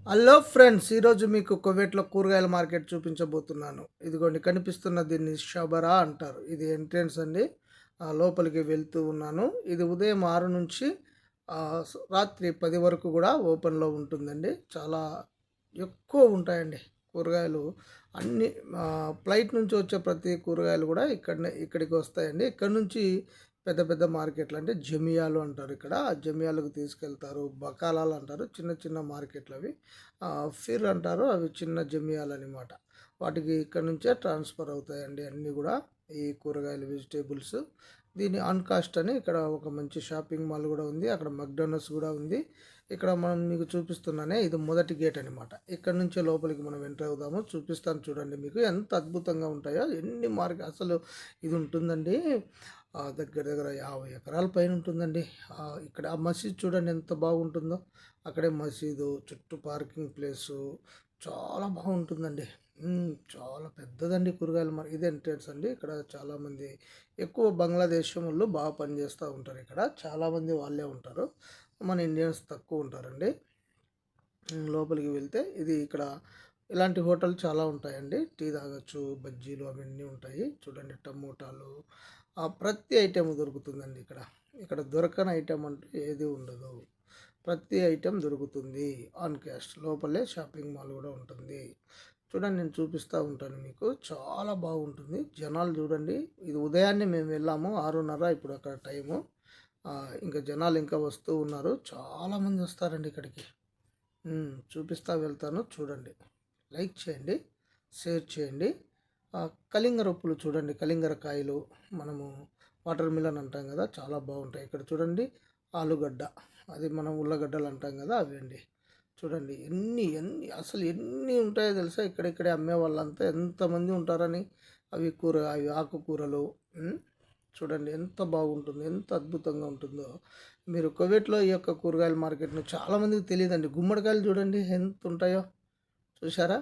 Hello friends, ఈరోజు మీకు కువైట్లో కూరగాయల మార్కెట్ చూపించబోతున్నాను. ఇదిగోండి కనిపిస్తున్న దీన్ని షబరా అంటారు. ఇది ఎంట్రన్స్ అండి. లోపలికి వెళ్తూ ఉన్నాను. ఇది ఉదయం 6 నుంచి రాత్రి 10 వరకు కూడా ఓపెన్‌లో ఉంటుందండి. చాలా ఎక్కువ ఉంటాయండి కూరగాయలు. అన్ని ఫ్లైట్ నుంచి వచ్చే ప్రతి కూరగాయలు కూడా ఇక్కడికి వస్తాయండి. ఇక్కడ నుంచి పెద్ద పెద్ద మార్కెట్లు అంటే జమియాలు అంటారు ఇక్కడ. ఆ జమియాలకు తీసుకెళ్తారు. బకాలాలు అంటారు. చిన్న చిన్న మార్కెట్లు అవి. ఫిర్ అంటారు. అవి చిన్న జమియాలనమాట. వాటికి ఇక్కడ నుంచే ట్రాన్స్‌ఫర్ అవుతాయండి అన్నీ గూడా. ఈ కూరగాయలు, వెజిటబుల్స్. దీని ఆన్ కాస్ట్ అని ఇక్కడ ఒక మంచి షాపింగ్ మాల్ గూడా ఉంది. అక్కడ మెక్‌డొనాల్డ్స్ గూడా ఉంది. ఇక్కడ మనం మీకు చూపిస్తున్నానే ఇది మొదటి గేట్ అనమాట. ఇక్కడ నుంచే లోపలికి మనం ఎంటర్ అవుదాము. చూపిస్తాను చూడండి మీకు ఎంత అద్భుతంగా ఉంటాయో. ఎన్ని అసలు ఇది ఉంటుందండి. దగ్గర దగ్గర 50 ఎకరాల పైన ఉంటుందండి. ఇక్కడ ఆ మసీద్ చూడండి ఎంత బాగుంటుందో. అక్కడే మసీదు, చుట్టూ పార్కింగ్ ప్లేసు చాలా బాగుంటుందండి. చాలా పెద్దదండి కూరగాయల ఇది ఎంట్రన్స్ అండి. ఇక్కడ చాలామంది ఎక్కువ బంగ్లాదేశ్ వాళ్ళు బాగా పనిచేస్తూ ఉంటారు. ఇక్కడ చాలామంది వాళ్ళే ఉంటారు. మన ఇండియన్స్ తక్కువ ఉంటారండి. లోపలికి వెళ్తే ఇది ఇక్కడ ఇలాంటి హోటల్ చాలా ఉంటాయండి. టీ తాగొచ్చు, బజ్జీలు అవన్నీ ఉంటాయి. చూడండి టమోటాలు, ప్రతి ఐటెం దొరుకుతుందండి ఇక్కడ. ఇక్కడ దొరకని ఐటెం అంటూ ఏది ఉండదు. ప్రతి ఐటెం దొరుకుతుంది ఆన్ క్యాష్. లోపలే షాపింగ్ మాల్ కూడా ఉంటుంది. చూడండి నేను చూపిస్తూ ఉంటాను మీకు. చాలా బాగుంటుంది. జనాలు చూడండి. ఇది ఉదయాన్నే మేము వెళ్ళాము 6:30 ఇప్పుడు అక్కడ టైము. ఇంకా జనాలు ఇంకా వస్తూ ఉన్నారు. చాలామంది వస్తారండి ఇక్కడికి. చూపిస్తా వెళ్తాను చూడండి. లైక్ చేయండి, షేర్ చేయండి. కలింగర ఉప్పులు చూడండి, కలింగర కాయలు మనము వాటర్ మిలన్ అంటాం కదా, చాలా బాగుంటాయి. ఇక్కడ చూడండి ఆలుగడ్డ, అది మనం ఉల్లగడ్డలు అంటాం కదా అవి అండి. చూడండి ఎన్ని ఎన్ని అసలు ఎన్ని ఉంటాయో తెలుసా. ఇక్కడిక్కడే అమ్మే వాళ్ళంతా ఎంతమంది ఉంటారని. అవి ఆకుకూరలు. చూడండి ఎంత బాగుంటుంది, ఎంత అద్భుతంగా ఉంటుందో. మీరు కువైట్లో ఈ యొక్క కూరగాయల మార్కెట్ను చాలామందికి తెలియదండి. గుమ్మడికాయలు చూడండి ఎంత ఉంటాయో, చూసారా?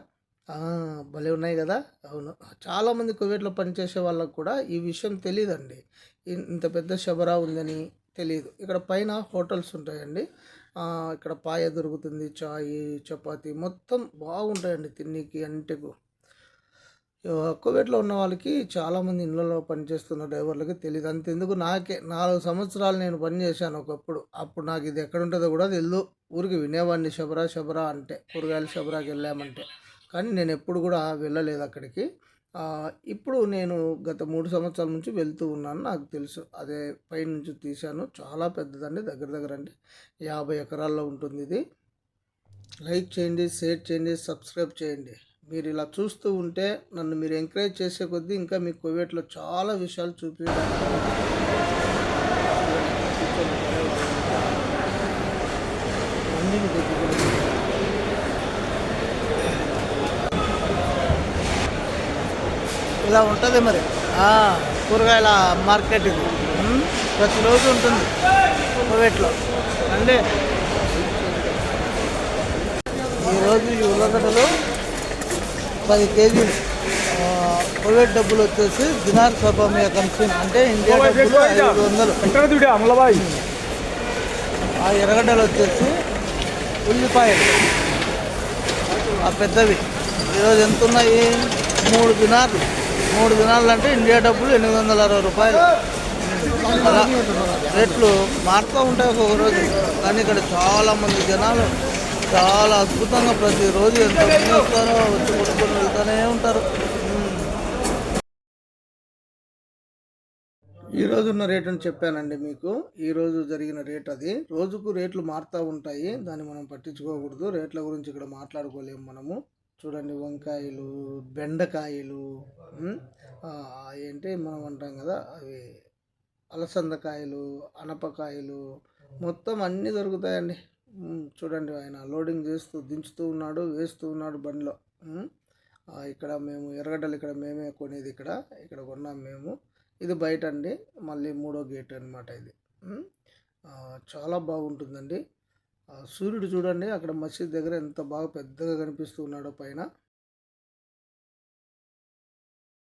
భలే ఉన్నాయి కదా. అవును, చాలామంది కువైట్లో పనిచేసే వాళ్ళకు కూడా ఈ విషయం తెలియదండి. ఇంత పెద్ద షబరా ఉందని తెలియదు. ఇక్కడ పైన హోటల్స్ ఉంటాయండి. ఇక్కడ పాయ దొరుకుతుంది, చాయ్, చపాతీ మొత్తం బాగుంటాయండి తిన్నీకి అంటేకు. కువైట్లో ఉన్న వాళ్ళకి చాలామంది ఇళ్ళలో పనిచేస్తున్న డ్రైవర్లకి తెలియదు. అంతెందుకు నాకే 4 సంవత్సరాలు నేను పనిచేశాను ఒకప్పుడు. అప్పుడు నాకు ఇది ఎక్కడ ఉంటుందో కూడా తెలియదు. ఊరికి వినేవాడిని షబరా షబరా అంటే, కూరగాయల షబరాకి వెళ్ళామంటే. కానీ నేను ఎప్పుడు కూడా వెళ్ళలేదు అక్కడికి. ఇప్పుడు నేను గత 3 సంవత్సరాల నుంచి వెళ్తూ ఉన్నాను. నాకు తెలుసు. అదే పైనుంచి తీశాను. చాలా పెద్దదండి. దగ్గర దగ్గర అంటే 50 ఎకరాల్లో ఉంటుంది ఇది. లైక్ చేయండి, షేర్ చేయండి, సబ్స్క్రైబ్ చేయండి. మీరు ఇలా చూస్తూ ఉంటే నన్ను మీరు ఎంకరేజ్ చేసే కొద్దీ ఇంకా మీ కువైట్లో చాలా విషయాలు చూపించడానికి ఇలా ఉంటుంది మరి కూరగాయల మార్కెట్ ఇది. ప్రతిరోజు ఉంటుంది కువైట్లో అండి. ఈరోజు ఈ ఉల్లగడ్డలు 10 కేజీలు. కువైట్ డబ్బులు వచ్చేసి దినార్ సభ మీద కన్సీన్ అంటే ఇండియా డబ్బులు 500. ఆ ఎర్రగడ్డలు వచ్చేసి ఉల్లిపాయలు పెద్దవి ఈరోజు ఎంత ఉన్నాయి? 3 దినార్లు. 3 దినార్లు అంటే ఇండియా డబ్బులు 860 రూపాయలు. అలా రేట్లు మారుతూ ఉంటాయి ఒక్కొక్క రోజు. కానీ ఇక్కడ చాలామంది జనాలు చాలా అద్భుతంగా ప్రతిరోజు ఎంతమంది వస్తారో వచ్చి కొట్టుకొని వెళ్తూనే ఉంటారు. ఈరోజు ఉన్న రేటుని చెప్పానండి మీకు. ఈరోజు జరిగిన రేట్ అది. రోజుకు రేట్లు మారుతూ ఉంటాయి. దాన్ని మనం పట్టించుకోకూడదు. రేట్ల గురించి ఇక్కడ మాట్లాడుకోలేము మనము. చూడండి వంకాయలు, బెండకాయలు, ఏంటి మనం అంటాం కదా అవి అలసందకాయలు, అనపకాయలు మొత్తం అన్నీ దొరుకుతాయండి. చూడండి ఆయన లోడింగ్ చేస్తూ దించుతూ ఉన్నాడు, వేస్తూ ఉన్నాడు బండిలో. ఇక్కడ మేము ఎర్రగడ్డలు ఇక్కడ మేమే కొనేది. ఇక్కడ కొన్నాం మేము. ఇది బయట అండి. మళ్ళీ 3వ గేట్ అనమాట ఇది. చాలా బాగుంటుందండి. సూర్యుడు చూడండి అక్కడ మసీద్ దగ్గర ఎంత బాగా పెద్దగా కనిపిస్తూ ఉన్నాడో పైన.